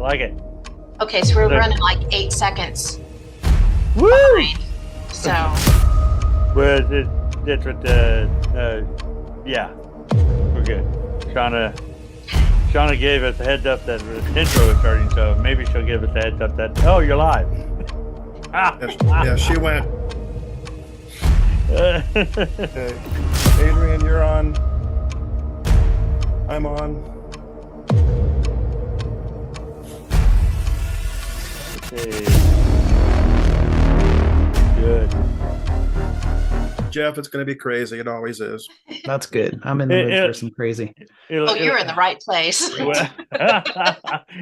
like it. Okay, so we're running like 8 seconds Woo! behind. So. Well, that's what yeah, we're good. Shauna gave us a heads up that the intro is starting, so maybe she'll give us a heads up that, oh, you're live. Yeah, she went. Okay. Adrian, you're on. I'm on. Okay. Good. Jeff, it's going to be crazy. It always is. That's good. I'm in the mood for some crazy. You're in the right place.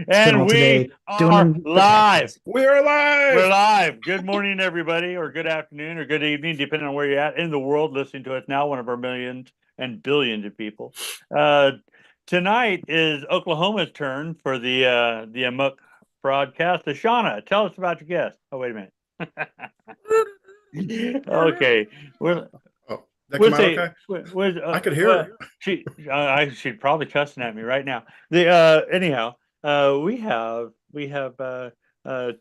And we are live. We're live. We're live. Good morning, everybody, or good afternoon, or good evening, depending on where you're at in the world listening to us now, one of our millions and billions of people. Tonight is Oklahoma's turn for the A.M.O.K broadcast. Shauna, tell us about your guest. Oh, wait a minute. Okay. That come out okay? I could hear her. She'd probably cussing at me right now. Anyhow, we have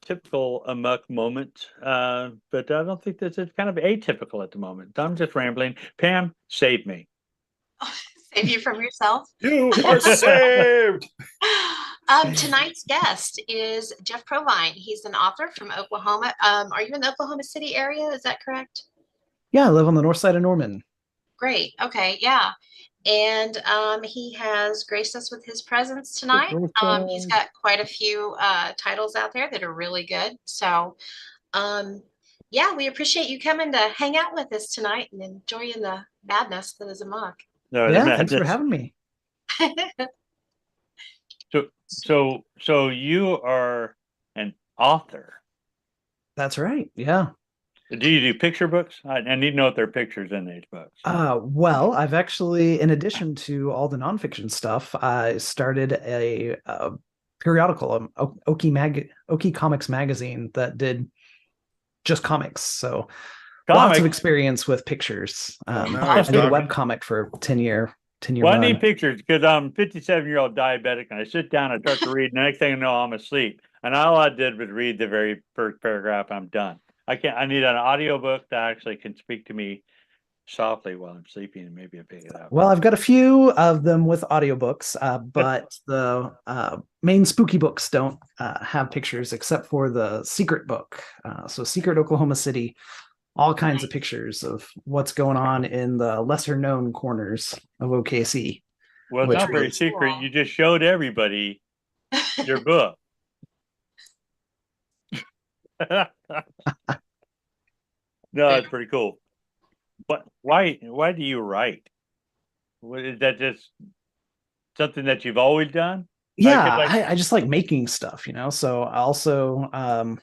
typical A.M.O.K moment, but I don't think this is kind of atypical at the moment. I'm just rambling. Pam, save me. Save you from yourself. You are saved. Tonight's guest is Jeff Provine. He's an author from Oklahoma. Are you in the Oklahoma City area? Is that correct? Yeah, I live on the north side of Norman. Great. Okay. Yeah. And he has graced us with his presence tonight. He's got quite a few titles out there that are really good. So, yeah, we appreciate you coming to hang out with us tonight and enjoying the madness that is A.M.O.K. No, yeah, thanks for having me. So you are an author. That's right. Yeah. Do you do picture books? I need to know if there are pictures in these books. Well, I've actually, in addition to all the nonfiction stuff, I started a periodical, A.M.O.K Comics magazine that did just comics. So lots of experience with pictures. I did a webcomic for 10 year Well, run. I need pictures because I'm 57-year-old diabetic and I sit down and start to read. And the next thing I know, I'm asleep. And all I did was read the very first paragraph. I'm done. I need an audiobook that actually can speak to me softly while I'm sleeping, and maybe I pick it up. Well, I've got a few of them with audiobooks, but the main spooky books don't have pictures except for the secret book. So Secret Oklahoma City, all kinds of pictures of what's going on in the lesser known corners of OKC. Well, it's not very secret. You just showed everybody your book. No, it's pretty cool. But why do you write? Is that just something that you've always done? Yeah, I just like making stuff, so I also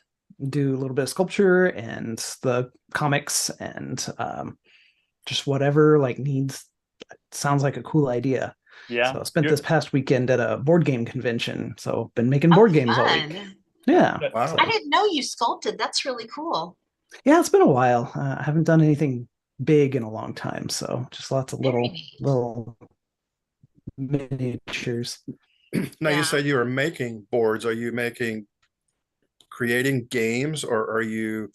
do a little bit of sculpture and the comics and just whatever sounds like a cool idea. Yeah. So I spent this past weekend at a board game convention, so been making board games all week. Yeah. Wow. I didn't know you sculpted. That's really cool. Yeah, it's been a while. I haven't done anything big in a long time, so just lots of little miniatures. Now, you said you were making boards. Are you creating games, or are you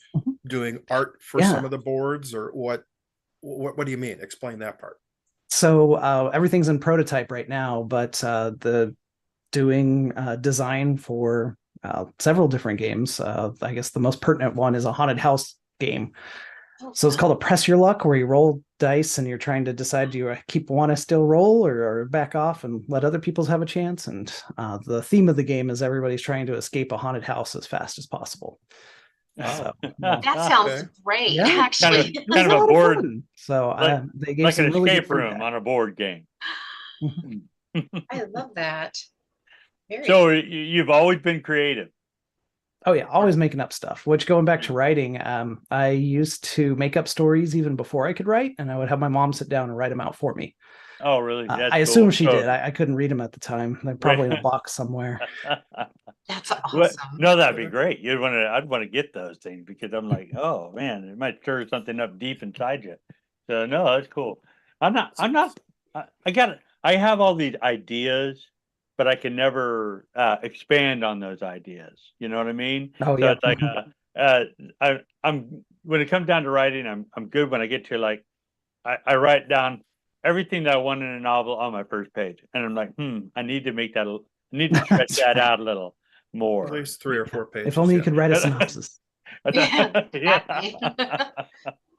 doing art for some of the boards, or what do you mean? Explain that part. So everything's in prototype right now, but the doing design for several different games. I guess the most pertinent one is a haunted house game. So it's called a Press Your Luck, where you roll dice and you're trying to decide, do you want to still roll or back off and let other people have a chance? And the theme of the game is everybody's trying to escape a haunted house as fast as possible. Wow. So, that sounds great, actually. Kind of a board. So they gave like an really escape room on a board game. I love that. So you've always been creative. Oh yeah, always making up stuff. Which, going back to writing, I used to make up stories even before I could write, and I would have my mom sit down and write them out for me. Oh, really? I assume she did. I couldn't read them at the time. They're probably in a box somewhere. That's awesome. No, that'd be great. I'd want to get those things because I'm like, oh man, it might stir something up deep inside you. So no, that's cool. I have all these ideas but I can never expand on those ideas. You know what I mean? Oh So yeah. it's like I'm when it comes down to writing, I'm good when I get to like I write down everything that I want in a novel on my first page, and I'm like, I need to make that. I need to stretch That's that right. out a little more. At least 3 or 4 pages. If only you yeah. could write a synopsis. Yeah, Yeah. exactly.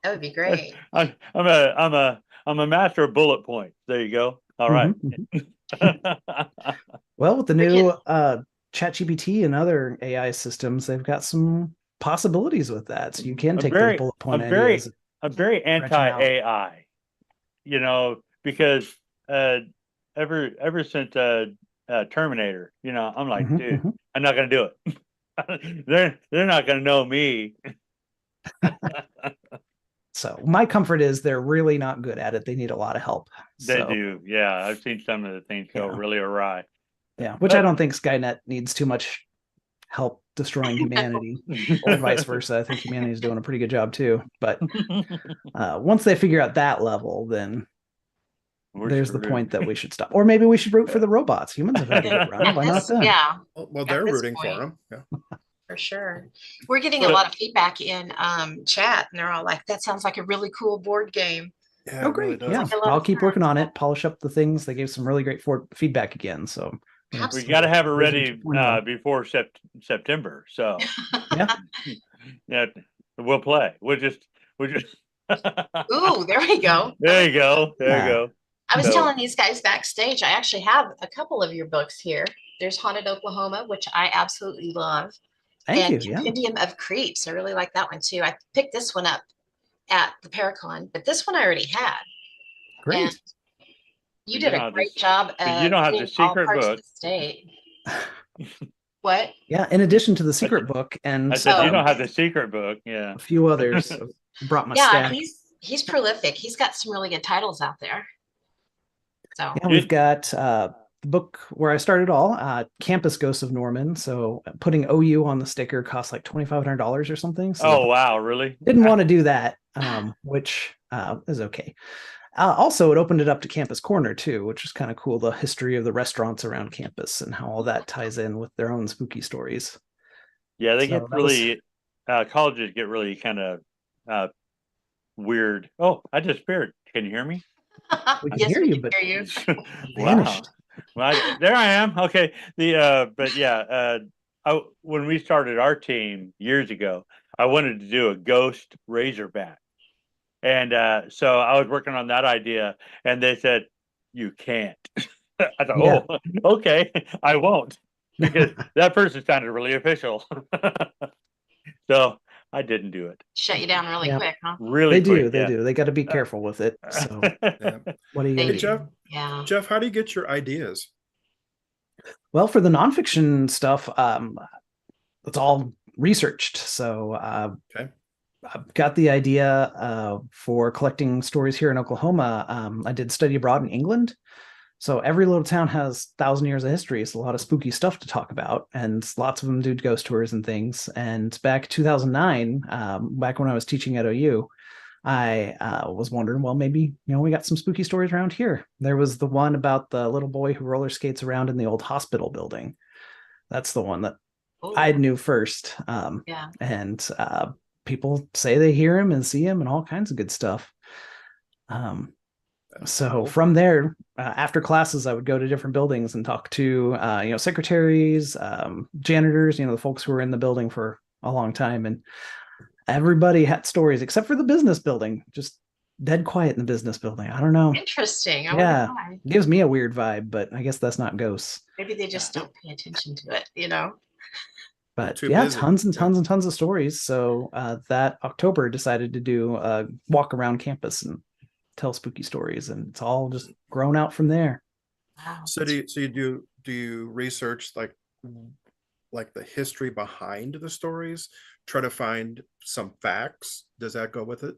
That would be great. I'm a master of bullet points. There you go. All right. Well, with the We're new getting- ChatGPT and other AI systems, they've got some possibilities with that. So you can I'm take very, those bullet point I'm very, ideas. I'm very stretch 'em out. anti-AI, you know, because ever since Terminator, you know, I'm like, dude, I'm not gonna do it. They're not gonna know me. So my comfort is they're really not good at it. They need a lot of help. They So, do, yeah. I've seen some of the things go Yeah. really awry. yeah, which I don't think Skynet needs too much help destroying humanity, or vice versa. I think humanity is doing a pretty good job too. But once they figure out that level, then there's the point that we should stop. Or maybe we should root for the robots. Humans have had a good run. Why not them? Yeah, Well, At they're this rooting point. for them. Yeah. for sure. We're getting a But- lot of feedback in chat, and they're all like, "That sounds like a really cool board game." Yeah, Oh, it really great. does. Yeah. Like a lot I'll of keep fun. working on it, polish up the things. They gave some really great feedback again. So We Absolutely. got to have it Version ready 2.0. before September. So Yeah. yeah, we'll play. We'll just. Ooh, there we go. There you go. There you Yeah. go. I was So- telling these guys backstage, I actually have a couple of your books here. There's Haunted Oklahoma, which I absolutely love. Thank and you. Yeah. Compendium of Creeps. I really like that one too. I picked this one up at the Paracon, but this one I already had. Great. And you You did don't a have great this- job but of you don't have the getting all secret parts of book. the state. What? Yeah. In addition to the secret book and I said you Oh. don't have the secret book. Yeah. a few others, I brought my Yeah, stack. he's prolific. He's got some really good titles out there. So Yeah, we've got the book where I started all, Campus Ghosts of Norman. So putting OU on the sticker costs like $2,500 or something. So Oh wow, really? didn't want to do that, which is okay. Also, it opened it up to Campus Corner too, which is kind of cool. The history of the restaurants around campus and how all that ties in with their own spooky stories. Yeah, they So get that was- really. Colleges get really kind of weird. Oh, I disappeared. Can you hear me? We can yes, hear we you, can but hear you. Wow. vanished. Well, there I am. Okay. But yeah, when we started our team years ago, I wanted to do a ghost Razorback, and so I was working on that idea, and they said you can't. I thought, Yeah. oh, okay, I won't, because that person sounded really official. So I didn't do it. Shut you down really Yeah. quick, huh? Really They do. quick, They yeah. do. They got to be careful with it. So Yeah. what are you They gonna Hey, do. do? Jeff, Yeah. Jeff, how do you get your ideas? Well, for the nonfiction stuff, it's all researched. So Okay. I've got the idea for collecting stories here in Oklahoma. I did study abroad in England. So every little town has 1,000 years of history. It's a lot of spooky stuff to talk about, and lots of them do ghost tours and things. And back 2009, back when I was teaching at OU, I was wondering, well, maybe we got some spooky stories around here. There was the one about the little boy who roller skates around in the old hospital building. That's the one that Ooh, I knew first. yeah. And people say they hear him and see him and all kinds of good stuff. So Cool. from there, after classes, I would go to different buildings and talk to, secretaries, janitors, the folks who were in the building for a long time. And everybody had stories except for the business building, just dead quiet in the business building. I don't know. Interesting. I Yeah. wonder why. It gives me a weird vibe, but I guess that's not ghosts. Maybe they just don't pay attention to it, But Too yeah, busy. tons and Yeah. tons and tons of stories. So that October decided to do a walk around campus and tell spooky stories, and it's all just grown out from there. Wow. So do you research like the history behind the stories? Try to find some facts. Does that go with it?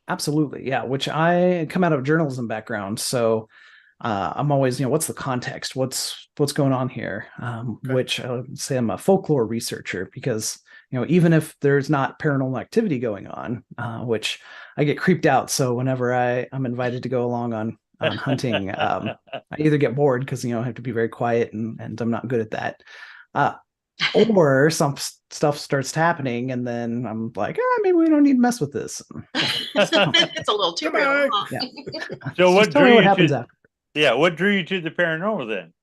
Absolutely, yeah. Which I come out of a journalism background, so I'm always, what's the context? What's going on here? Okay. Which I would say I'm a folklore researcher because even if there's not paranormal activity going on, which I get creeped out. So whenever I'm invited to go along on on hunting. I either get bored because I have to be very quiet and I'm not good at that. Or some stuff starts happening, and then I'm like, maybe we don't need to mess with this. It's a little too real. Huh? Yeah. So what Just tell me drew what you happens to? after. Yeah, what drew you to the paranormal then?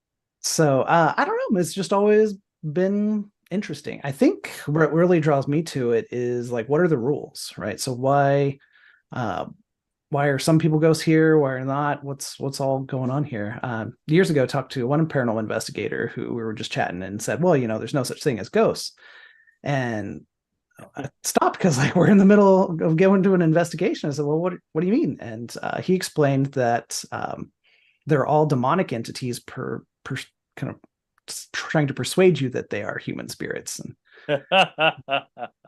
So I don't know. It's just always been interesting. I think what really draws me to it is like, what are the rules, right? So why are some people ghosts here? Why are not? What's all going on here? Years ago, I talked to one paranormal investigator who we were just chatting and said, well, there's no such thing as ghosts. And I stopped because like we're in the middle of going to an investigation. I said, well, what do you mean? And he explained that they're all demonic entities per kind of trying to persuade you that they are human spirits,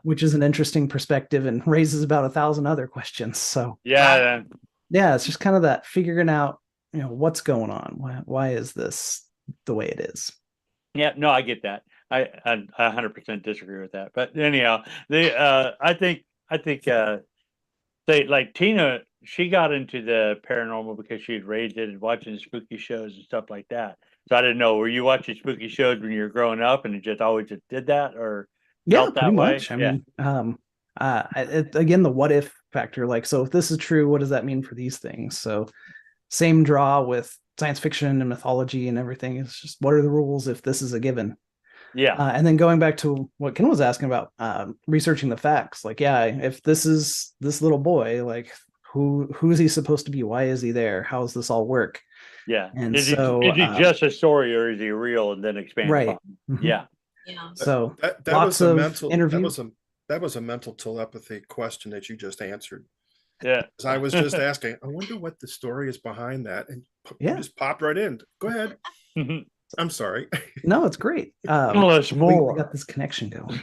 which is an interesting perspective and raises about 1,000 other questions. So yeah, it's just kind of that figuring out, what's going on. Why is this the way it is? Yeah, no, I get that. I 100% disagree with that. But anyhow, I think they like Tina, she got into the paranormal because she had raised it and watching spooky shows and stuff like that. So I didn't know, were you watching spooky shows when you were growing up and it just always just did that, or felt that pretty way? much. I mean, again, the what if factor, like, so if this is true, what does that mean for these things? So same draw with science fiction and mythology and everything. It's just, what are the rules if this is a given? Yeah. And then going back to what Ken was asking about, researching the facts, like, if this is this little boy, like, who is he supposed to be? Why is he there? How does this all work? Yeah. And is so he just a story, or is he real and then expand right. upon? Mm-hmm. Yeah. Yeah. So that lots was a of mental interviews. that was a mental telepathy question that you just answered. Yeah. I was just asking, I wonder what the story is behind that, and you just popped right in. Go ahead. I'm sorry. No, it's great. Tell us more. We got this connection going.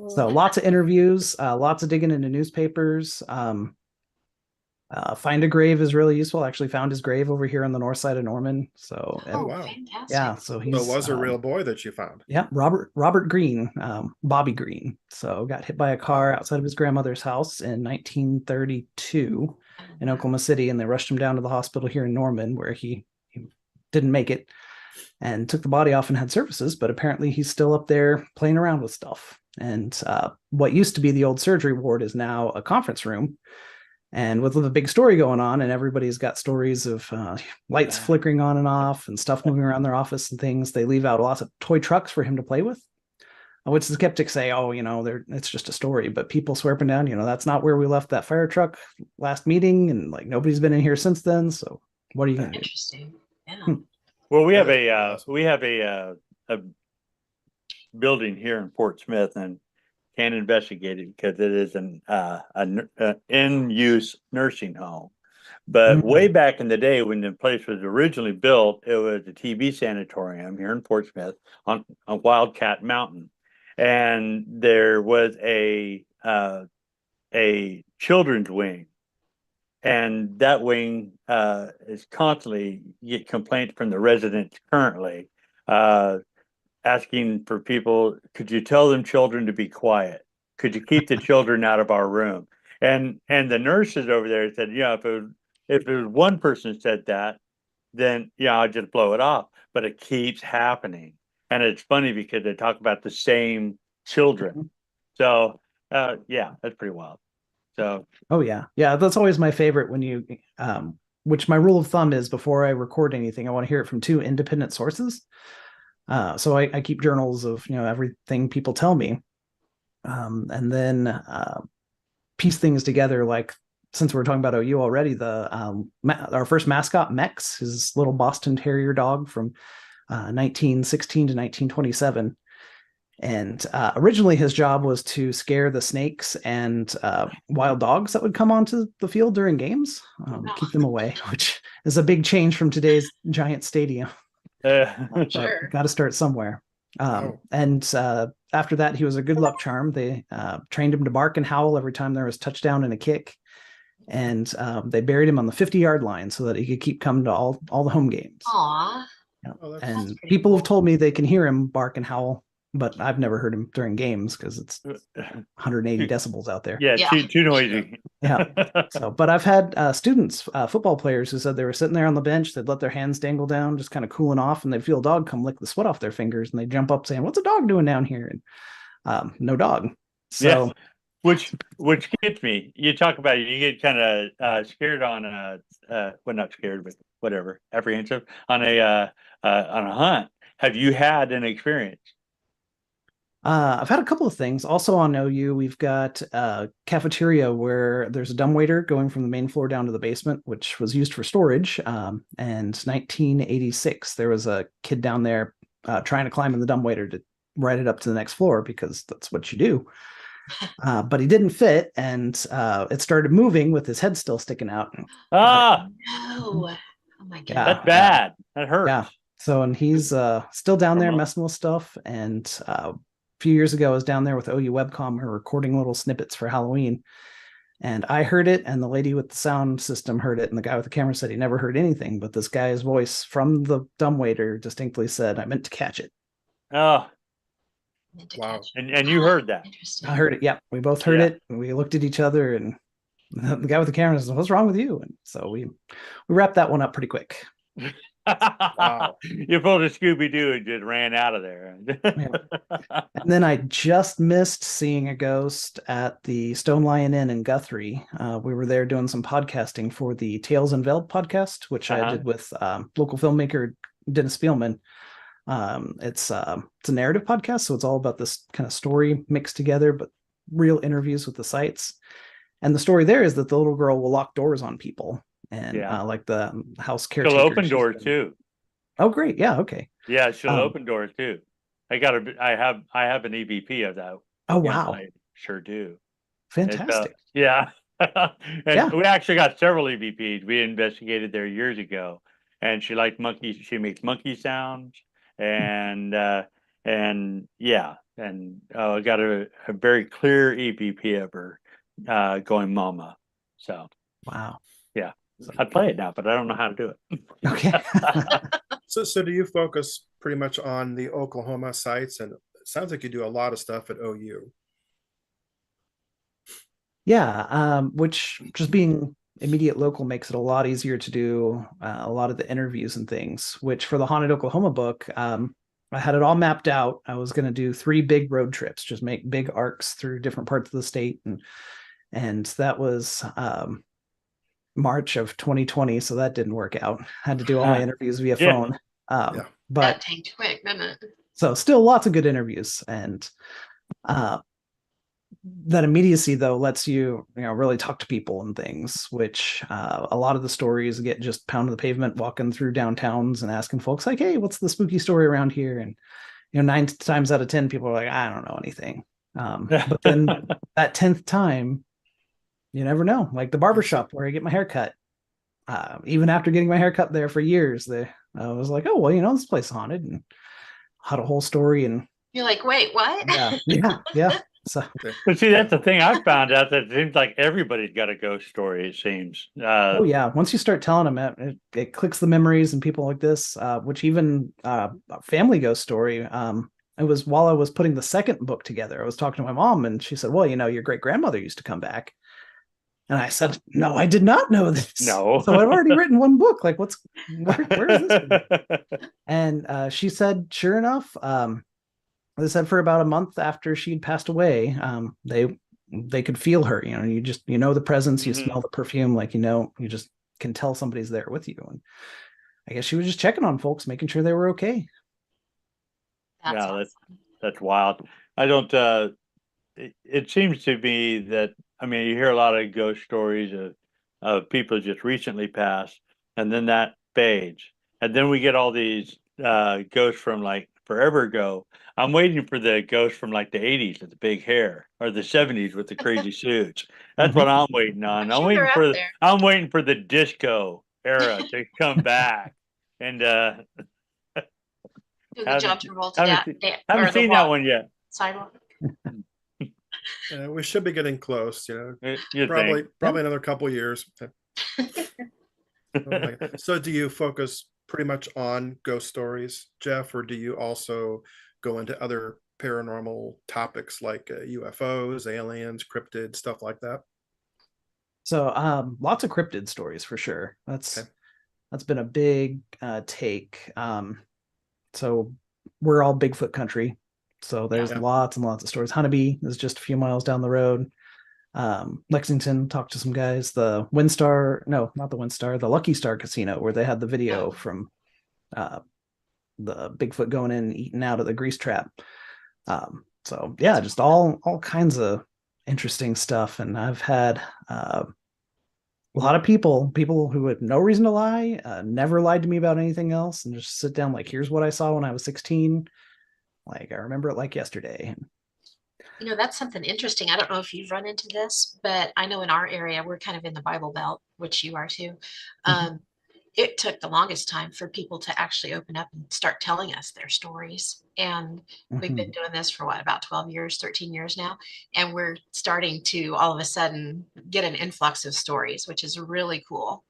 So lots of interviews, lots of digging into newspapers. Find a grave is really useful. I actually found his grave over here on the north side of Norman. So wow. Fantastic. Yeah, so he was a real boy that you found. Yeah, Robert Green, Bobby Green. So got hit by a car outside of his grandmother's house in 1932 in Oklahoma City, and they rushed him down to the hospital here in Norman, where he didn't make it, and took the body off and had services. But apparently he's still up there playing around with stuff. And what used to be the old surgery ward is now a conference room. And with the big story going on, and everybody's got stories of lights flickering on and off and stuff moving around their office and things, they leave out lots of toy trucks for him to play with, which the skeptics say, it's just a story. But people swear up and down, that's not where we left that fire truck last meeting, and like nobody's been in here since then. So what are you going to do? Interesting. Yeah. Well, we have a building here in Fort Smith, and can investigate it because it is an in-use nursing home. But way back in the day when the place was originally built, it was a TB sanatorium here in Fort Smith on Wildcat Mountain, and there was a children's wing, and that wing is constantly get complaints from the residents currently. Asking for people, could you tell them children to be quiet? Could you keep the children out of our room? And the nurses over there said, if it was one person said that, then I'll just blow it off. But it keeps happening. And it's funny because they talk about the same children. So that's pretty wild. So that's always my favorite when you which my rule of thumb is, before I record anything, I want to hear it from 2 independent sources. So I keep journals of everything people tell me, and then piece things together. Like, since we're talking about OU already, our first mascot, Mex, his little Boston Terrier dog from 1916 to 1927, and originally his job was to scare the snakes and wild dogs that would come onto the field during games, keep them away, which is a big change from today's giant stadium. Sure. Got to start somewhere. And after that, he was a good luck charm. They trained him to bark and howl every time there was a touchdown and a kick. And they buried him on the 50-yard line so that he could keep coming to all the home games. Aww. And people have told me they can hear him bark and howl but I've never heard him during games because it's 180 decibels out there. Yeah, Yeah. too noisy. Yeah. So, but I've had students, football players, who said they were sitting there on the bench, they'd let their hands dangle down, just kind of cooling off, and they'd feel a dog come lick the sweat off their fingers, and they jump up saying, "What's a dog doing down here?" And no dog. So, Which gets me. You talk about it, you get kind of scared on well, not scared, but whatever, apprehensive on a hunt. Have you had an experience? I've had a couple of things. Also on OU, we've got a cafeteria where there's a dumbwaiter going from the main floor down to the basement, which was used for storage. And 1986, there was a kid down there trying to climb in the dumbwaiter to ride it up to the next floor because that's what you do. But he didn't fit, and it started moving with his head still sticking out. Ah, No. Oh my God. Yeah. that's bad. That hurts. Yeah. So, and he's still down there messing with stuff. And a few years ago, I was down there with OU Webcom. We were recording little snippets for Halloween. And I heard it, and the lady with the sound system heard it, and the guy with the camera said he never heard anything. But this guy's voice from the dumbwaiter distinctly said, "I meant to catch it." Oh, Wow. and you heard that. Interesting. I heard it. Yeah, we both heard it. And we looked at each other, and the guy with the camera said, "What's wrong with you?" And so we wrapped that one up pretty quick. Wow. You pulled a Scooby-Doo and just ran out of there. And then I just missed seeing a ghost at the Stone Lion Inn in Guthrie. We were there doing some podcasting for the Tales Unveiled podcast, which I did with local filmmaker Dennis Spielman. It's a narrative podcast, so it's all about this kind of story mixed together, but real interviews with the sites. And the story there is that the little girl will lock doors on people, and like the house caretaker. She'll open doors too. Oh, great! Yeah, okay. Yeah, she'll open doors too. I have an EVP of that. Oh wow! I sure do. Fantastic. Yeah. And we actually got several EVPs. We investigated there years ago, and she liked monkeys. She makes monkey sounds, and I got a very clear EVP of her going mama. So wow. Yeah. I'd play it now, but I don't know how to do it. Okay. So do you focus pretty much on the Oklahoma sites? And it sounds like you do a lot of stuff at OU. Yeah, which just being immediate local makes it a lot easier to do a lot of the interviews and things, which for the Haunted Oklahoma book, I had it all mapped out. I was going to do 3 big road trips, just make big arcs through different parts of the state. And that was March of 2020, so that didn't work out. Had to do all my interviews via phone. But that tanked quick, didn't it? So still lots of good interviews, and that immediacy though lets you really talk to people and things, which a lot of the stories get just pounding the pavement, walking through downtowns and asking folks like, "Hey, what's the spooky story around here?" And 9 times out of 10 people are like, "I don't know anything." But then that 10th time, you never know. Like the barbershop where I get my hair cut. Even after getting my hair cut there for years, I was like, "Oh, well, this place is haunted," and had a whole story. And you're like, "Wait, what?" Yeah. So, but see, that's the thing I found out, that it seems like everybody's got a ghost story. It seems. Oh yeah, once you start telling them, it clicks the memories, and people like this, which even a family ghost story. It was while I was putting the second book together. I was talking to my mom, and she said, "Well, your great grandmother used to come back." And I said, "No, I did not know this." No. So I've already written 1 book. Like, where is this? And she said, sure enough, they said for about a month after she'd passed away, they could feel her. You just the presence, you smell the perfume, like you just can tell somebody's there with you. And I guess she was just checking on folks, making sure they were okay. That's wild. I don't. It seems to me that, you hear a lot of ghost stories of people just recently passed, and then that fades, and then we get all these ghosts from like forever ago. I'm waiting for the ghost from like the 80s with the big hair, or the 70s with the crazy suits. That's what I'm waiting on. I'm waiting for the disco era to come back, and do the John Travolta haven't seen that one yet. Sidewalk. We should be getting close, You probably think? another couple years. So do you focus pretty much on ghost stories, Jeff, or do you also go into other paranormal topics like UFOs, aliens, cryptid, stuff like that? So lots of cryptid stories for sure. That's Okay. that's been a big take. So we're all Bigfoot country. So there's Yeah. lots and lots of stories. Honeybee is just a few miles down the road. Lexington, talked to some guys. The Windstar, no, not the Windstar, the Lucky Star Casino, where they had the video from the Bigfoot going in and eating out of the grease trap. So yeah, just all kinds of interesting stuff. And I've had a lot of people who had no reason to lie, never lied to me about anything else, and just sit down like, here's what I saw when I was 16. Like, I remember it like yesterday. You know, that's something interesting. I don't know if you've run into this, but I know in our area, we're kind of in the Bible Belt, which you are too. It took the longest time for people to actually open up and start telling us their stories. And we've been doing this for what, about 12 years, 13 years now. And we're starting to all of a sudden get an influx of stories, which is really cool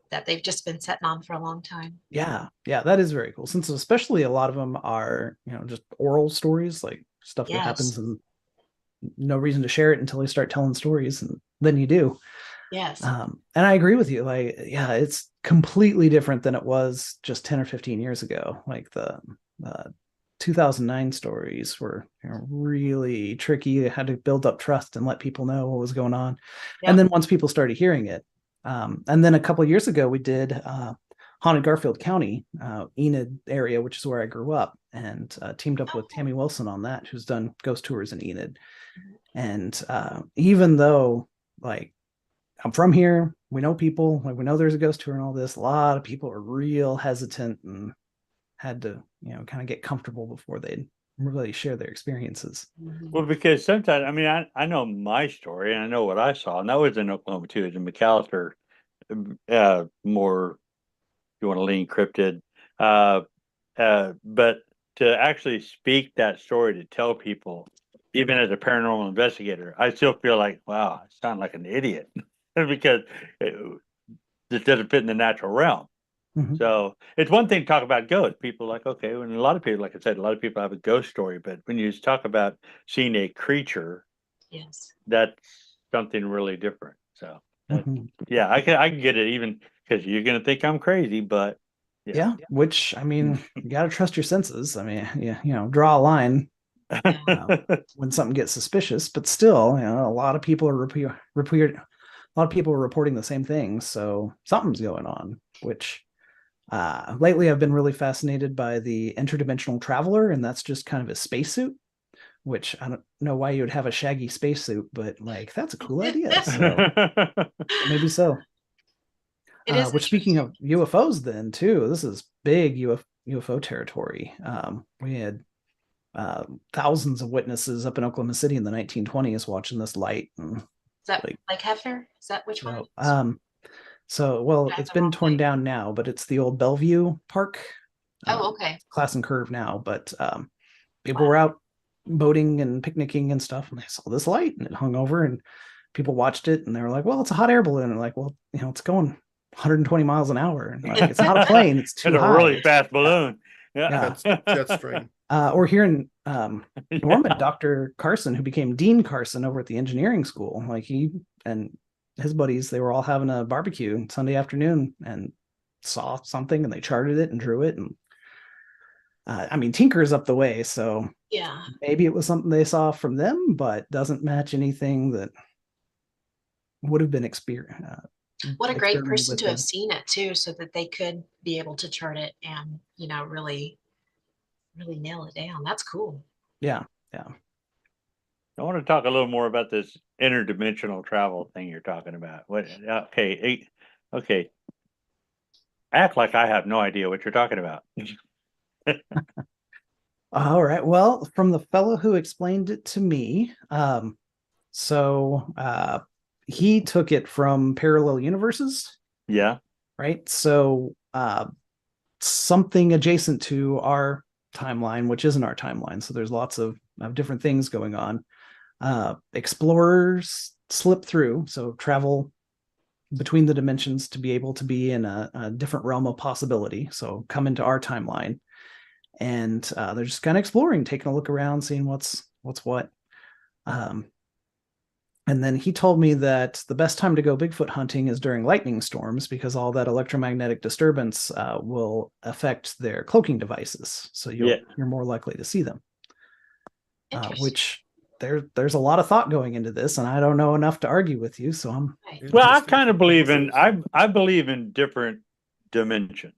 that they've just been sitting on for a long time. Yeah, that is very cool. Since especially a lot of them are, just oral stories, like stuff that happens and no reason to share it until you start telling stories, and then you do. Yes. And I agree with you. Like, yeah, it's completely different than it was just 10 or 15 years ago. Like the 2009 stories were really tricky. You had to build up trust and let people know what was going on. Yep. And then once people started hearing it, and then a couple of years ago, we did Haunted Garfield County, Enid area, which is where I grew up, and teamed up with Tammy Wilson on that, who's done ghost tours in Enid. And even though, like, I'm from here, we know people, like, we know there's a ghost tour and all this, a lot of people are real hesitant and had to, kind of get comfortable before they'd really share their experiences. Well, because sometimes, I mean, I know my story and I know what I saw, and that was in Oklahoma too. It's in McAllister, more, you want to lean cryptid, but to actually speak that story, to tell people, even as a paranormal investigator, I still feel like, wow, I sound like an idiot because this doesn't fit in the natural realm. So it's one thing to talk about ghosts. People are like, okay, and a lot of people, like I said, a lot of people have a ghost story, but when you talk about seeing a creature, yes, that's something really different. So yeah, I can get it, even because you're gonna think I'm crazy, but yeah, which, I mean, you got to trust your senses. I mean, draw a line when something gets suspicious, but still, a lot of people are a lot of people are reporting the same thing, so something's going on. Which lately I've been really fascinated by the interdimensional traveler, and that's just kind of a spacesuit, which I don't know why you would have a shaggy spacesuit, but like, that's a cool idea. So maybe so. Which, speaking of UFOs, then too, this is big UFO territory. We had thousands of witnesses up in Oklahoma City in the 1920s watching this light. And, is that like Hefner? Is that which one? So, well, it's been torn down now, but it's the old Bellevue Park. Okay. Class and Curve now, but people were out boating and picnicking and stuff, and they saw this light, and it hung over, and people watched it, and they were like, well, it's a hot air balloon. And like, well, it's going 120 miles an hour, and like, it's not a plane, it's too high. A really fast balloon. Yeah. Jet stream. Or here in Norman, Dr. Carson, who became Dean Carson over at the engineering school, like, he and his buddies, they were all having a barbecue Sunday afternoon and saw something, and they charted it and drew it. And I mean, Tinker's up the way, so yeah, maybe it was something they saw from them, but doesn't match anything that would have been experienced. What a great person to have seen it too, so that they could be able to chart it and really nail it down. That's cool. Yeah. I want to talk a little more about this interdimensional travel thing you're talking about. Okay. Act like I have no idea what you're talking about. All right. Well, from the fellow who explained it to me, he took it from parallel universes. Yeah. Right. So something adjacent to our timeline, which isn't our timeline. So there's lots of different things going on. Explorers slip through, so travel between the dimensions to be able to be in a different realm of possibility. So come into our timeline, and they're just kind of exploring, taking a look around, seeing what's what. And then he told me that the best time to go Bigfoot hunting is during lightning storms, because all that electromagnetic disturbance will affect their cloaking devices. So you're more likely to see them. Which there's a lot of thought going into this, and I don't know enough to argue with you. So I'm I kind of believe in I believe in different dimensions.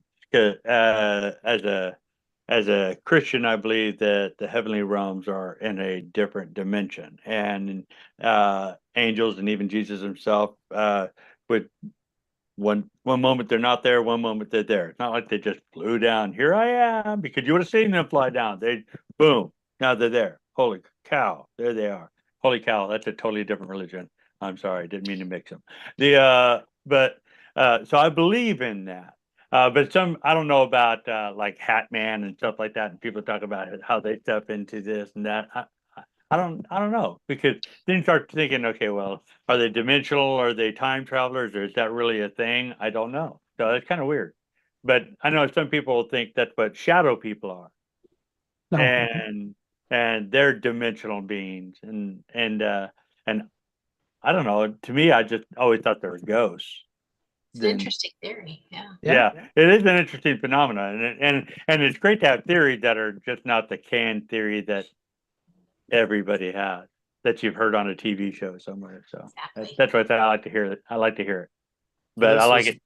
As a Christian, I believe that the heavenly realms are in a different dimension, and angels and even Jesus himself would one moment they're not there, one moment they're there. It's not like they just flew down. Here I am, because you would have seen them fly down. They boom, now they're there. Holy cow, there they are. Holy cow, that's a totally different religion. I'm sorry, didn't mean to mix them. So I believe in that. But I don't know about like Hat Man and stuff like that, and people talk about how they step into this and that. I don't know, because then you start thinking, okay, well, are they dimensional? Are they time travelers? Or is that really a thing? I don't know. So it's kind of weird. But I know some people think that's what shadow people are, and they're dimensional beings, and I don't know. To me, I just always thought they were ghosts. It's an interesting theory. Yeah, it is an interesting phenomenon, and it's great to have theories that are just not the canned theory that everybody has, that you've heard on a TV show somewhere. So that's what I like to hear. I like to hear it, but I like it.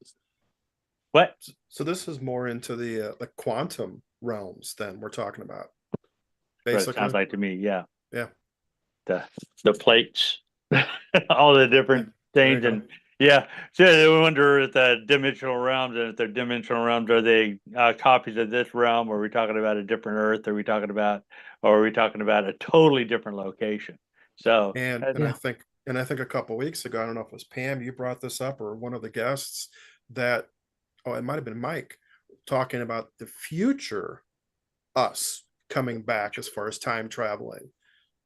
What? So this is more into the quantum realms than we're talking about. Basically, sounds like to me. Yeah. The plates, all the different things, and so they wonder if the dimensional realms, and if they're dimensional realms, are they copies of this realm? Or are we talking about a different Earth? Or are we talking about a totally different location? So, and I think a couple of weeks ago, I don't know if it was Pam, you brought this up, or one of the guests, that it might have been Mike, talking about the future us coming back as far as time traveling.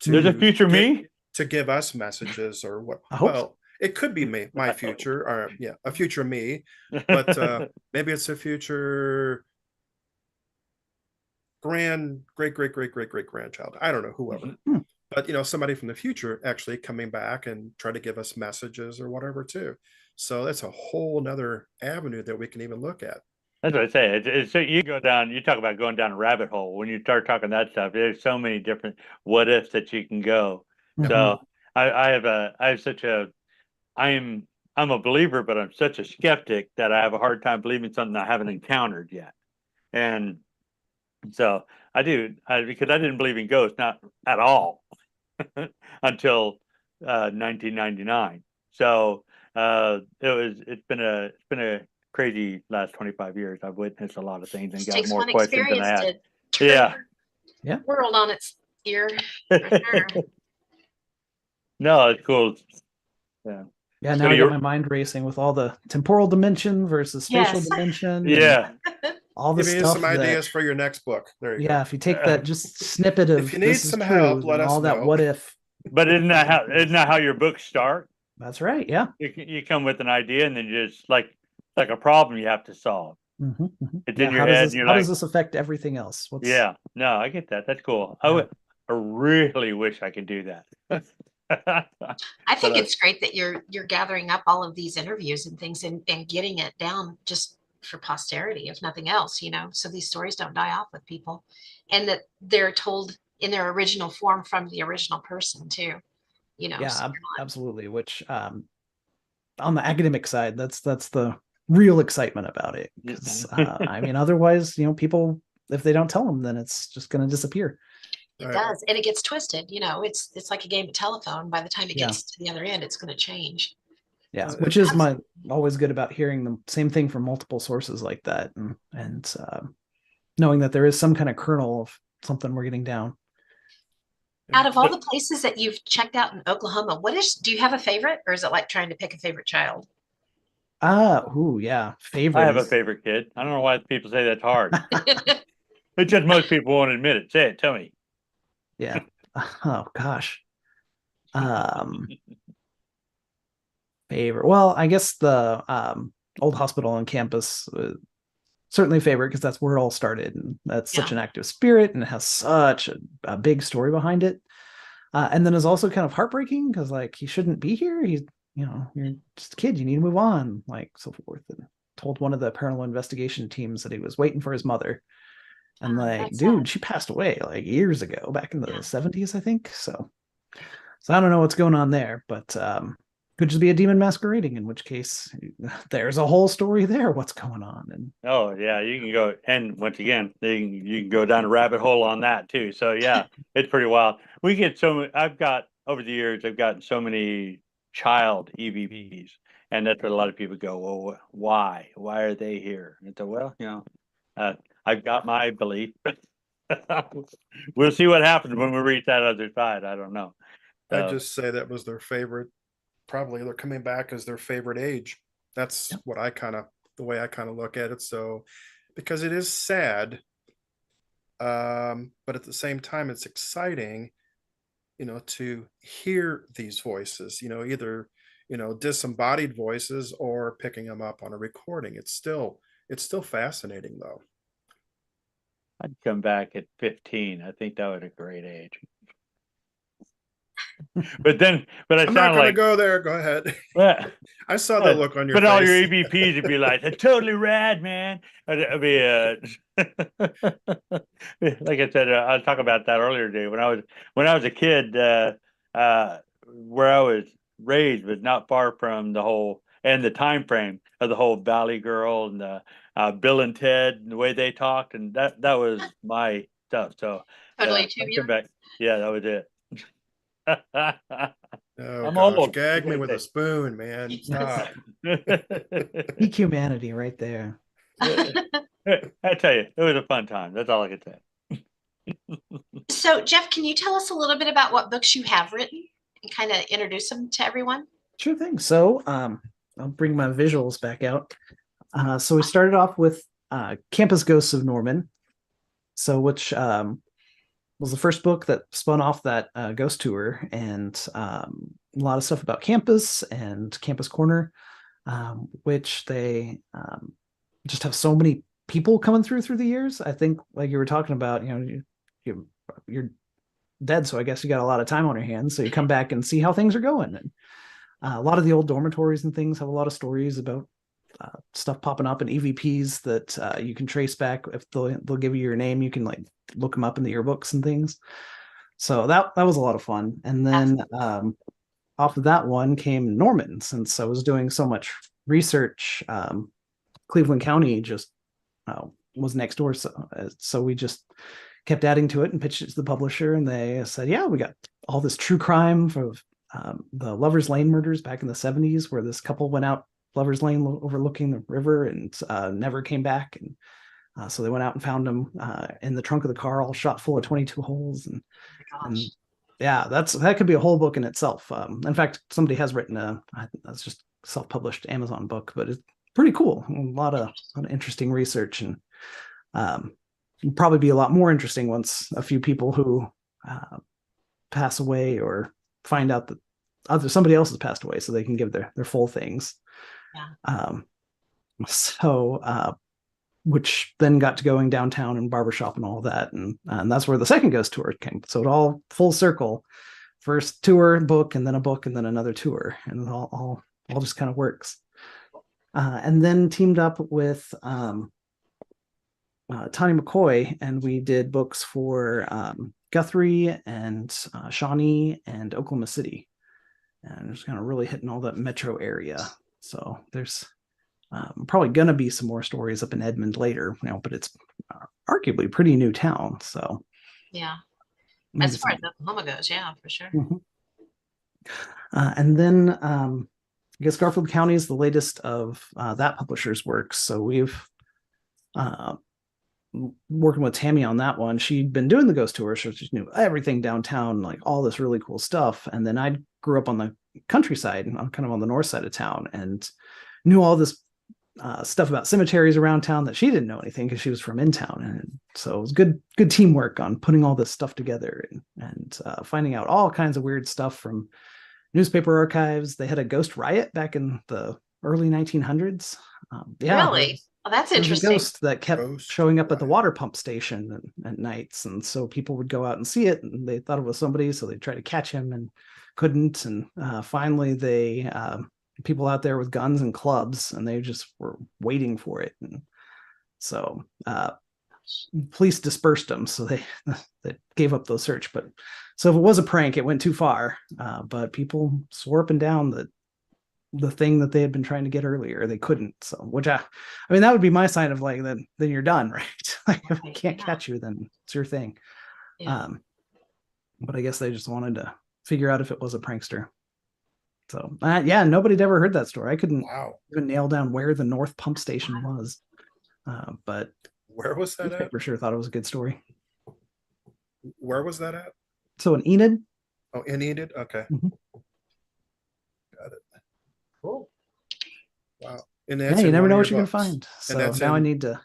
There's a future me to give us messages, or what? Well, it could be my future, or a future me, but maybe it's a future great grandchild. I don't know, whoever. But somebody from the future actually coming back and try to give us messages or whatever too. So that's a whole nother avenue that we can even look at. That's what I say. So you talk about going down a rabbit hole. When you start talking that stuff, there's so many different what ifs that you can go. So I'm a believer, but I'm such a skeptic that I have a hard time believing something I haven't encountered yet. And so because I didn't believe in ghosts, not at all, until 1999. So it's been a crazy last 25 years. I've witnessed a lot of things and got more questions than I had. Yeah. World on its ear. For sure. No, it's cool. Yeah. Yeah, now I got my mind racing with all the temporal dimension versus spatial dimension. Yeah. All this stuff. Give me some ideas for your next book. There you go. Yeah, if you take that just snippet of, if you need some help, let us know. All that what if. But isn't that how your books start? That's right. Yeah. You come with an idea, and then you just like a problem you have to solve. It's in your head. How does this affect everything else? No, I get that. That's cool. I really wish I could do that. I think it's great that you're gathering up all of these interviews and things and getting it down just for posterity, if nothing else, so these stories don't die off with people, and that they're told in their original form from the original person too, Yeah, absolutely. Which on the academic side, that's the real excitement about it. Because otherwise, people, if they don't tell them, then it's just going to disappear. It does, and it gets twisted. It's like a game of telephone. By the time it gets to the other end, it's going to change. Yeah, which is always good about hearing the same thing from multiple sources like that, and knowing that there is some kind of kernel of something we're getting down. Out of all the places that you've checked out in Oklahoma, do you have a favorite, or is it like trying to pick a favorite child? Favorite. I have a favorite kid. I don't know why people say that's hard. It's just most people won't admit it. Say it. Tell me. Yeah. Oh gosh. Favorite. Well, I guess the old hospital on campus certainly a favorite because that's where it all started, and that's such an active spirit, and it has such a big story behind it. And then it's also kind of heartbreaking because like he shouldn't be here. He's, you're just a kid. You need to move on, like so forth. And told one of the paranormal investigation teams that he was waiting for his mother. And like, dude, she passed away like years ago, back in the 70s, I think. So I don't know what's going on there, but could just be a demon masquerading, in which case there's a whole story there. What's going on? And oh yeah, you can go, and once again, you can go down a rabbit hole on that too. So yeah, it's pretty wild. We get I've got over the years, I've gotten so many child EVPs, and that's what a lot of people go, well, why? Why are they here? And so, well, I've got my belief. We'll see what happens when we reach that other side. I don't know. I'd just say that was their favorite. Probably they're coming back as their favorite age. That's what the way I kind of look at it. So, because it is sad, but at the same time, it's exciting, to hear these voices, either, disembodied voices or picking them up on a recording. It's still fascinating though. I'd come back at 15. I think that was a great age. But I I'm not gonna go there. Go ahead. Well, I saw that look on your but face. all your EVPs would be like, "It's totally rad, man." I'd be, like I said, I'll talk about that earlier today. When I was a kid, where I was raised was not far from the time frame of the whole Valley Girl and the Bill and Ted and the way they talked, and that was my stuff. So Totally come back. Yeah, that was it. Oh I'm gosh, old. gag me with a spoon, man. Stop. peak humanity right there. I tell you, it was a fun time. That's all I can say. So, Jeff, can you tell us a little bit about what books you have written and kind of introduce them to everyone? Sure thing. So I'll bring my visuals back out. So we started off with Campus Ghosts of Norman, so which was the first book that spun off that ghost tour, and a lot of stuff about campus and Campus Corner, which they just have so many people coming through the years. I think, like you were talking about, you're dead, so I guess you got a lot of time on your hands. So you come back and see how things are going. And a lot of the old dormitories and things have a lot of stories about stuff popping up in EVPs that you can trace back. If they'll give you your name, you can like look them up in the yearbooks and things. So that was a lot of fun. And then off of that one came Norman. Since I was doing so much research, Cleveland County just was next door, so we just kept adding to it and pitched it to the publisher, and they said, yeah, we got all this true crime for the Lover's Lane murders back in the 70s, where this couple went out Lover's Lane overlooking the river and never came back. And so they went out and found him in the trunk of the car, all shot full of 22 holes. And yeah, that could be a whole book in itself. In fact, somebody has written that's just self-published Amazon book, but it's pretty cool. A lot of interesting research, and probably be a lot more interesting once a few people who pass away or find out that somebody else has passed away, so they can give their full things. Which then got to going downtown and barbershop and all that, and that's where the second ghost tour came. So it all full circle, first tour, book, and then a book, and then another tour, and it all just kind of works. And then teamed up with Tanya McCoy, and we did books for Guthrie and Shawnee and Oklahoma City, and just kind of really hitting all that metro area. So there's probably gonna be some more stories up in Edmond later, but it's arguably a pretty new town. So yeah, as far as Oklahoma goes, yeah, for sure. Mm-hmm. And then I guess Garfield County is the latest of that publisher's works. So we've working with Tammy on that one. She'd been doing the ghost tour, so she knew everything downtown, like all this really cool stuff. And then I grew up on the countryside, kind of on the north side of town, and knew all this stuff about cemeteries around town that she didn't know anything because she was from in town. And so it was good teamwork on putting all this stuff together and finding out all kinds of weird stuff from newspaper archives. They had a ghost riot back in the early 1900s. Really? Oh, that's There was a interesting. ghost that kept Ghost showing up at the rider. water pump station at nights, and so people would go out and see it, and they thought it was somebody, so they tried to catch him and couldn't. And finally, they people out there with guns and clubs, and they just were waiting for it. And so police dispersed them, so they gave up the search. But so if it was a prank, it went too far. But people swore up and down that the thing that they had been trying to get earlier, they couldn't. So, which I mean, that would be my sign of like, then you're done, right? Like, if I can't catch you, then it's your thing. Yeah. But I guess they just wanted to figure out if it was a prankster. So, yeah, nobody had ever heard that story. I couldn't Wow. even nail down where the North Pump Station was. But Where was that at? for sure thought it was a good story. Where was that at? So in Enid. Oh, in Enid? Okay. Mhm. Got it. Cool. Wow. And Yeah, that's you in never one know of what your you're gonna books. find. So that's now I in- need to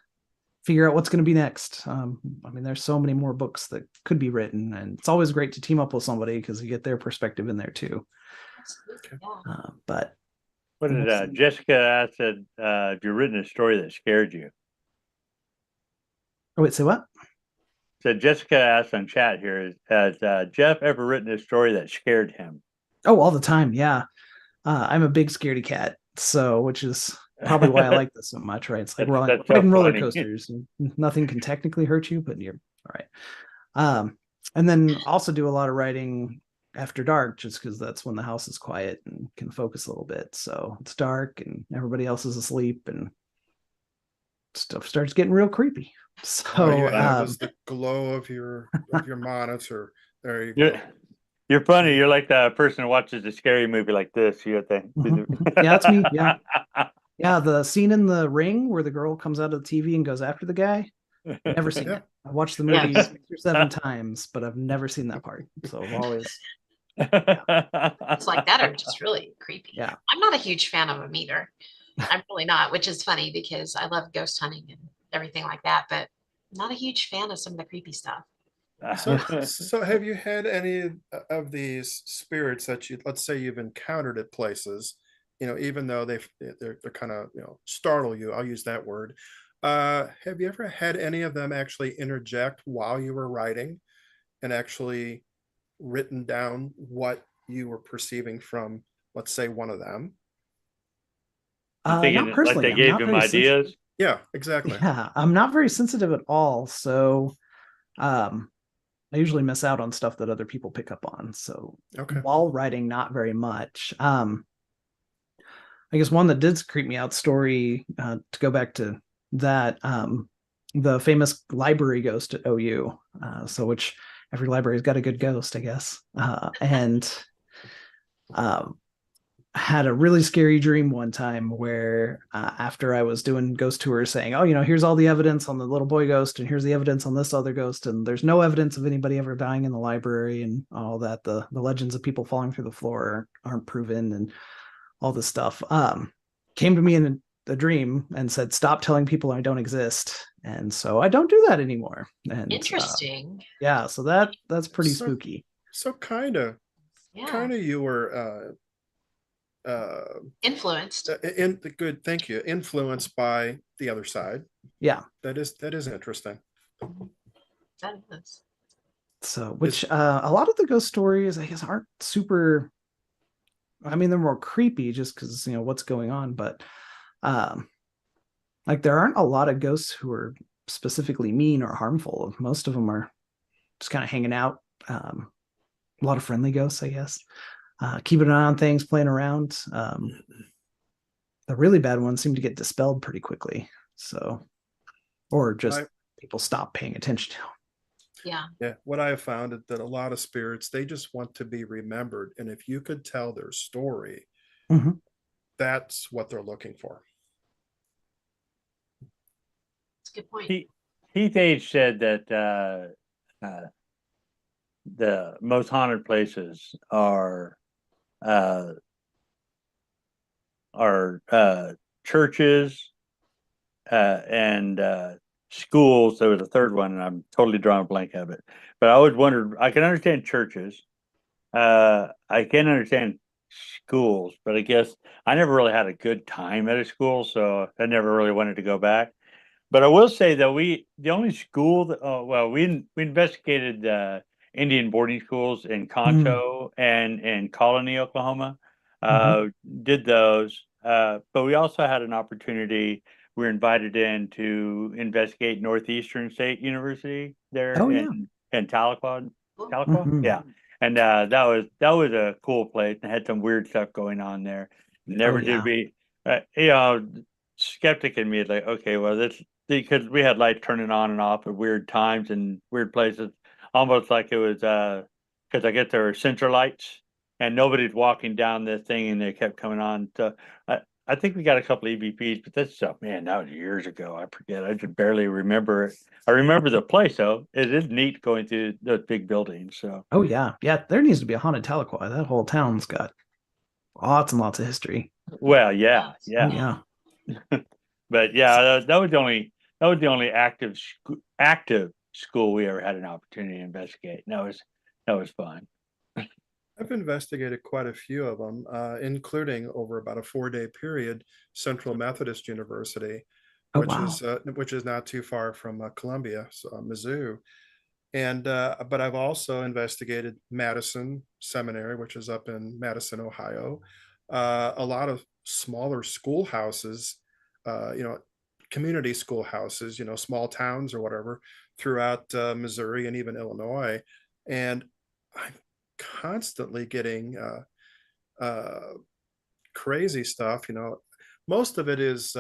figure out what's going to be next. I mean, there's so many more books that could be written, and it's always great to team up with somebody because you get their perspective in there too. Absolutely. Yeah. But What did Jessica ask? Said, "Have you written a story that scared you?" oh wait, say what? Said Jessica asked on chat here, has Jeff ever written a story that scared him? Oh, all the time. Yeah. I'm a big scaredy cat. So, which is probably why I like this so much, right? It's like we're That's so riding roller funny. coasters and nothing can technically hurt you, but you're all right. And then also do a lot of writing after dark just because that's when the house is quiet and can focus a little bit. So it's dark and everybody else is asleep and stuff starts getting real creepy. So All you have is the glow of your monitor. There you go. You're funny. You're like the person who watches a scary movie like this. You think? Yeah, that's me. Yeah. Yeah, the scene in The Ring where the girl comes out of the TV and goes after the guy. Never seen Yeah. it. I've watched the movie 6 or 7 times, but I've never seen that part. So I've always It's like that are just really creepy. Yeah. I'm not a huge fan of them either. I'm really not, which is funny because I love ghost hunting and everything like that, but I'm not a huge fan of some of the creepy stuff. So have you had any of these spirits that let's say you've encountered at places, even though they're kind of, startle you, I'll use that word. Have you ever had any of them actually interject while you were writing and actually written down what you were perceiving from, let's say, one of them? not personally. Like they I'm gave not him very ideas. Yeah, exactly. Yeah, I'm not very sensitive at all. So I usually miss out on stuff that other people pick up on. So Okay. while writing, not very much. I guess one that did creep me out story, to go back to that, the famous library ghost at OU. So which every library's got a good ghost, I guess. And had a really scary dream one time where after I was doing ghost tours saying, oh, here's all the evidence on the little boy ghost and here's the evidence on this other ghost, and there's no evidence of anybody ever dying in the library and all that, the legends of people falling through the floor aren't proven and all this stuff, came to me in a dream and said, stop telling people I don't exist. And so I don't do that anymore. And Interesting. yeah, so that's pretty spooky. So kind of you were influenced. Thank you. Influenced by the other side. Yeah. That is interesting. That is. So, which a lot of the ghost stories, I guess, aren't super. I mean, they're more creepy just because what's going on, but like there aren't a lot of ghosts who are specifically mean or harmful. Most of them are just kind of hanging out. A lot of friendly ghosts, I guess. Keeping an eye on things, playing around. The really bad ones seem to get dispelled pretty quickly. So, or just people stop paying attention to them. Yeah. What I have found is that a lot of spirits, they just want to be remembered. And if you could tell their story, that's what they're looking for. That's a good point. Heath H said that the most haunted places are churches and schools. There was a third one, and I'm totally drawing a blank of it. But I always wondered. I can understand churches. I can understand schools, but I guess I never really had a good time at a school, so I never really wanted to go back. But I will say that the only school that, oh, well, we investigated Indian boarding schools in Mm. Conto and in Colony, Oklahoma. Mhm. Did those, but we also had an opportunity. We were invited in to investigate Northeastern State University there Oh yeah. in Tahlequah, Cool. Tahlequah, Mhm. yeah. And that was a cool place and had some weird stuff going on there. Oh Never did yeah. we, skeptic in me is like, okay, well, this because we had lights turning on and off at weird times and weird places, almost like it was because I guess there were sensor lights and nobody's walking down this thing and they kept coming on. So I think we got a couple EVPs, but that's stuff, man, that was years ago. I forget. I just barely remember it. I remember the place though. It is neat going through those big buildings. So Oh yeah. Yeah. There needs to be a haunted Tahlequah. That whole town's got lots and lots of history. well, yeah, Oh yeah. yeah. But yeah, that was the only active school we ever had an opportunity to investigate. And that was fun. I've investigated quite a few of them, including over about a 4-day period, Central Methodist University, Oh wow. which is not too far from Columbia, so, Mizzou. And but I've also investigated Madison Seminary, which is up in Madison, Ohio. A lot of smaller schoolhouses, you know, community schoolhouses, you know, small towns or whatever throughout Missouri and even Illinois. And I'm constantly getting uh, crazy stuff. You know, most of it is,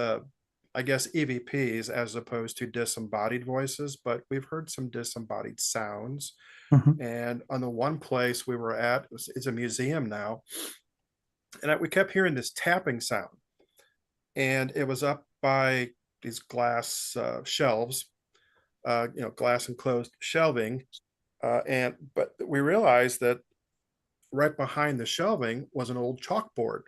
I guess, EVPs as opposed to disembodied voices, but we've heard some disembodied sounds. Mhm. And on the one place we were at, it's a museum now, and we kept hearing this tapping sound, and it was up by these glass shelves, you know, glass enclosed shelving, and but we realized that right behind the shelving was an old chalkboard.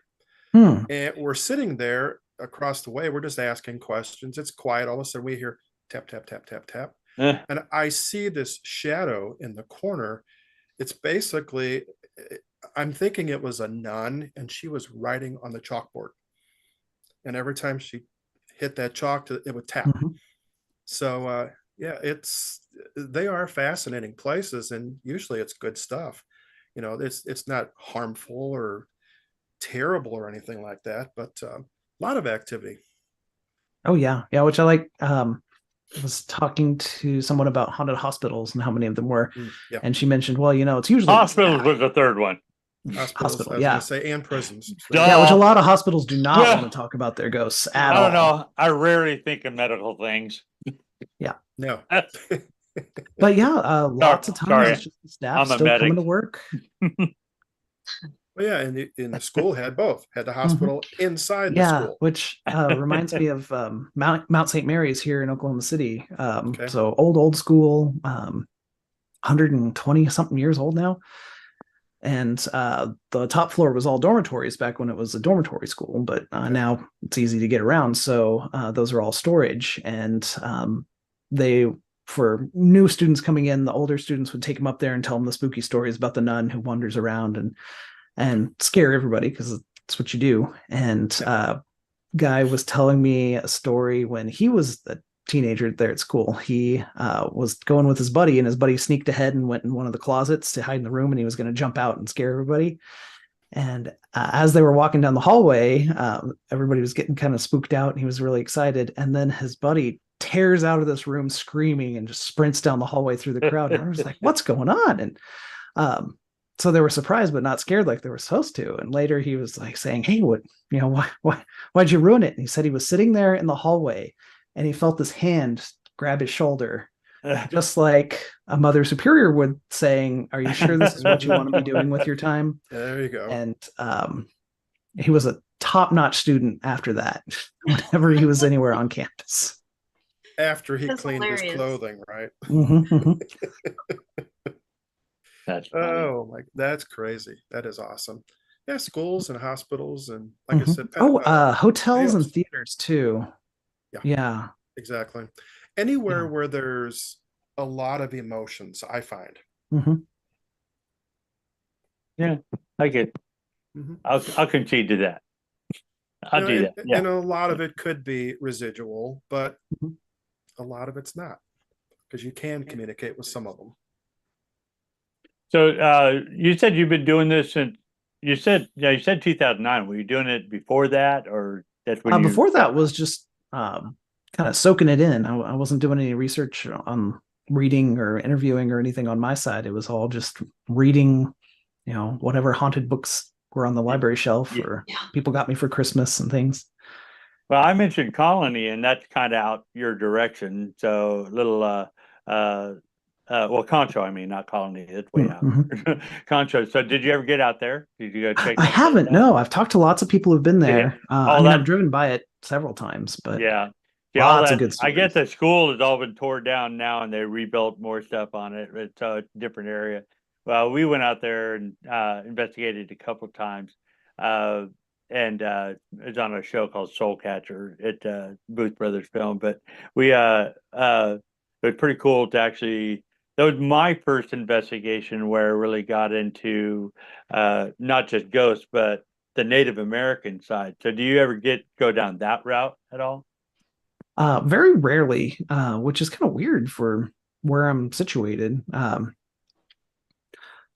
Hmm. And we're sitting there across the way. We're just asking questions. It's quiet. All of a sudden, we hear tap, tap, tap, tap, tap. Eh, And I see this shadow in the corner. It's basically, I'm thinking it was a nun and she was writing on the chalkboard. And every time she hit that chalk, it would tap. Mhm. So, yeah, they are fascinating places, and usually it's good stuff. You know, it's not harmful or terrible or anything like that, but a lot of activity. Oh yeah. Yeah. Which I like. Was talking to someone about haunted hospitals and how many of them were, Yeah, and she mentioned, well, it's usually the Hospitals staff. was the third one. hospitals. Hospital. I was going Yeah. to say, and prisons. Yeah. Which a Duh. lot of hospitals do not Well, want to talk about their ghosts at I don't all. know. I rarely think of medical things. Yeah. No. But yeah, lots of times it's Sorry, just the staff I'm a still coming medic. to work. Well, yeah, and the school had both, had the Mhm. hospital inside the Yeah, school. which reminds me of Mount St. Mary's here in Oklahoma City. Okay. So old school, 120 something years old now. And the top floor was all dormitories back when it was a dormitory school, but now it's easy to get around. So those are all storage. And they, for new students coming in, the older students would take them up there and tell them the spooky stories about the nun who wanders around and scare everybody because it's what you do. And guy was telling me a story when he was a teenager there at school. He was going with his buddy, and his buddy sneaked ahead and went in one of the closets to hide in the room, and he was going to jump out and scare everybody. And as they were walking down the hallway, everybody was getting kind of spooked out, and he was really excited. And then his buddy tears out of this room screaming and just sprints down the hallway through the crowd. And I was like, "What's going on?" And so they were surprised but not scared like they were supposed to. And later he was like saying, "Hey, why'd you ruin it?" And he said he was sitting there in the hallway and he felt this hand grab his shoulder, just like a mother superior would saying, "Are you sure this is what you want to be doing with your time?" There you go. And he was a top-notch student after that, whenever he was anywhere on campus. After he That's cleaned his hilarious. clothing, right? That's funny. Oh my, that's crazy. That is awesome. Yeah, schools and hospitals and like I said, Hotels and jails. theaters too. Yeah. Yeah. Exactly. Anywhere Yeah. where there's a lot of emotions, I find. Mhm. Yeah, I get. Mhm. I'll concede to that. I'll do that. Yeah. And a lot of it could be residual, but Mhm. a lot of it's not, because you can communicate with some of them. So you said you've been doing this since you said 2009. Were you doing it before that, or that's when you Before that was just kind of soaking it in. I wasn't doing any research on reading or interviewing or anything on my side. It was all just reading, whatever haunted books were on the library shelf or people got me for Christmas and things. Well, I mentioned Colony, and that's kind of out your direction. So little well, Concho, I mean, not Colony, it's way out. Mm-hmm. Concho. So did you ever get out there? Did you go check I that haven't. out? No, I've talked to lots of people who've been there. All I mean, that- I've driven by it several times, but Yeah. lots of good I stories. guess the school has all been torn down now, and they rebuilt more stuff on it. It's a different area. Well, we went out there and investigated a couple of times, and it's on a show called Soul Catcher at Booth Brothers Film. But we it was pretty cool to actually. That was my first investigation where I really got into not just ghosts, but the Native American side. So do you ever go down that route at all? Very rarely, which is kind of weird for where I'm situated.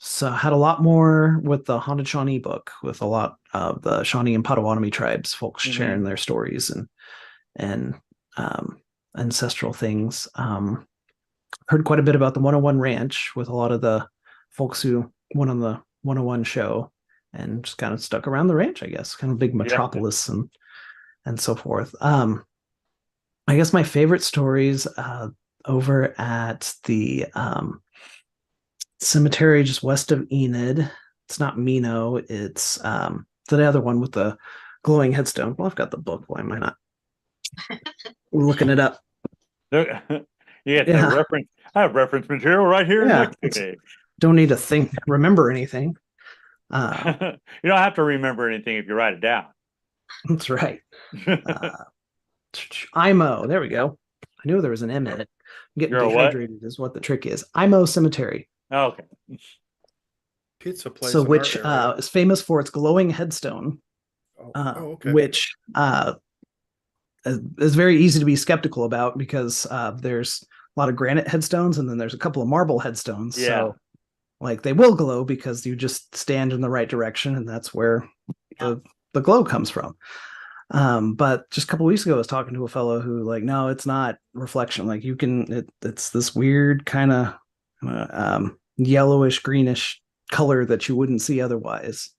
So I had a lot more with the Haunted Shawnee book, with a lot of the Shawnee and Potawatomi tribes, folks sharing their stories and ancestral things. Heard quite a bit about the 101 Ranch with a lot of the folks who went on the 101 show and just kind of stuck around the ranch, I guess, kind of big metropolis and so forth. I guess my favorite stories over at the cemetery just west of Enid. It's not Mino. It's the other one with the glowing headstone. Well, I've got the book. Why am I not looking it up? You got the reference. I have reference material right here next to me. Don't need to remember anything. You don't have to remember anything if you write it down. That's right. A.M.O. There we go. I knew there was an M in it. Getting dehydrated is what the trick is. A.M.O. Cemetery. Oh, okay. Pizza place. So which is famous for its glowing headstone. Okay. Which is very easy to be skeptical about because there's a lot of granite headstones and then there's a couple of marble headstones. So like they will glow because you just stand in the right direction and that's where the glow comes from. But just a couple of weeks ago, I was talking to a fellow who no, it's not reflection. Like it's this weird kind of yellowish, greenish color that you wouldn't see otherwise.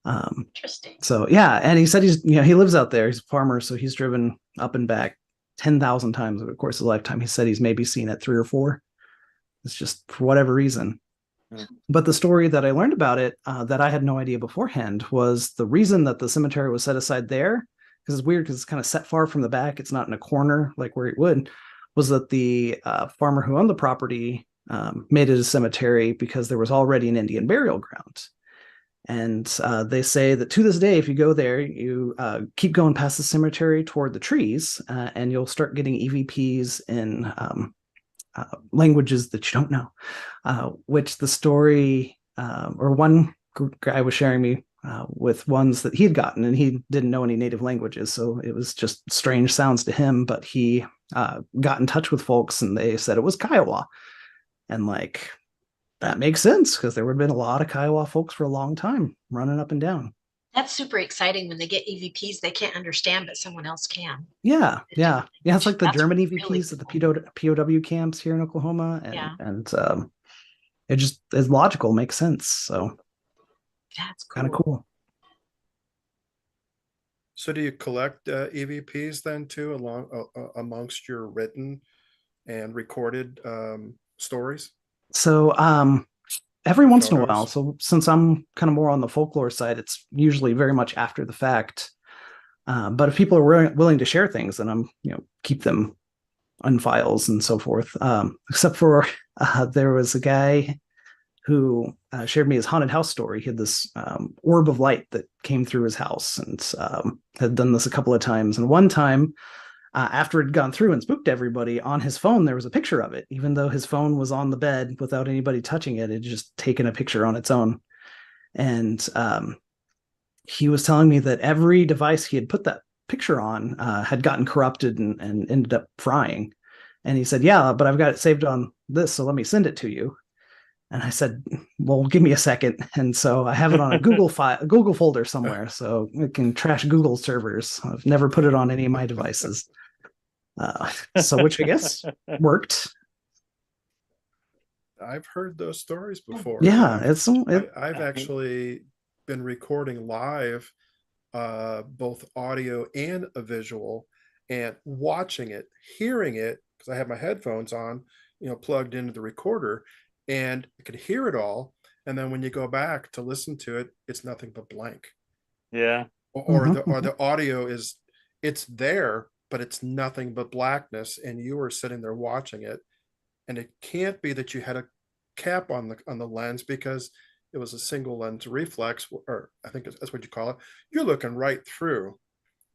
Interesting. So yeah, and he said he lives out there. He's a farmer, so he's driven up and back 10,000 times over the course of a lifetime. He said he's maybe seen it 3 or 4. It's just for whatever reason. Yeah. But the story that I learned about it that I had no idea beforehand was the reason that the cemetery was set aside there, because it's weird because it's kind of set far from the back. It's not in a corner like where it would, was that the farmer who owned the property made it a cemetery because there was already an Indian burial ground. And they say that to this day, if you go there, you keep going past the cemetery toward the trees, and you'll start getting EVPs in languages that you don't know, which the story or one guy was sharing me with ones that he had gotten, and he didn't know any native languages. So it was just strange sounds to him, but he got in touch with folks and they said it was Kiowa. And that makes sense because there would have been a lot of Kiowa folks for a long time running up and down. That's super exciting when they get EVPs they can't understand, but someone else can. Yeah. It's like the German EVPs really at the POW camps here in Oklahoma, and it just is logical, makes sense. So that's kind of cool. So do you collect EVPs then too, amongst your written and recorded stories? So every once in a while, so since I'm kind of more on the folklore side, it's usually very much after the fact. But if people are willing to share things, then I'm keep them on files and so forth. Except for there was a guy who shared me his haunted house story. He had this orb of light that came through his house and had done this a couple of times. And one time, after it had gone through and spooked everybody, on his phone, there was a picture of it. Even though his phone was on the bed without anybody touching it, it had just taken a picture on its own. And he was telling me that every device he had put that picture on had gotten corrupted and ended up frying. And he said, yeah, but I've got it saved on this, so let me send it to you. And I said, well, give me a second. And so I have it on a Google folder somewhere, so it can trash Google servers. I've never put it on any of my devices. So which I guess worked. I've heard those stories before. Yeah, I've actually been recording live, both audio and a visual, and watching it, hearing it, because I have my headphones on, plugged into the recorder, and I could hear it all. And then when you go back to listen to it, it's nothing but blank. Yeah. Or the audio it's there, but it's nothing but blackness, and you were sitting there watching it. And it can't be that you had a cap on the lens, because it was a single lens reflex, or I think that's what you call it. You're looking right through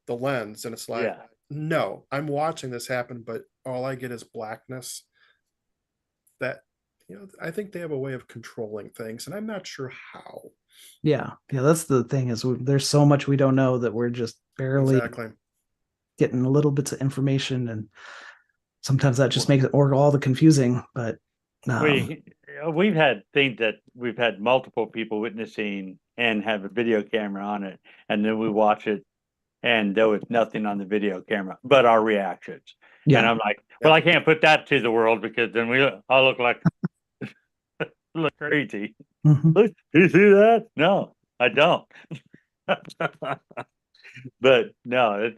the lens, and it's like, no, I'm watching this happen, but all I get is blackness. That, I think they have a way of controlling things, and I'm not sure how. Yeah, that's the thing, is there's so much we don't know, that we're just barely getting little bits of information, and sometimes that just makes it all the confusing. But we've had things that we've had multiple people witnessing and have a video camera on it, and then we watch it and there was nothing on the video camera but our reactions. And I'm like, well, I can't put that to the world, because then I'll look like look crazy. Look, do you see that? No, I don't. But no,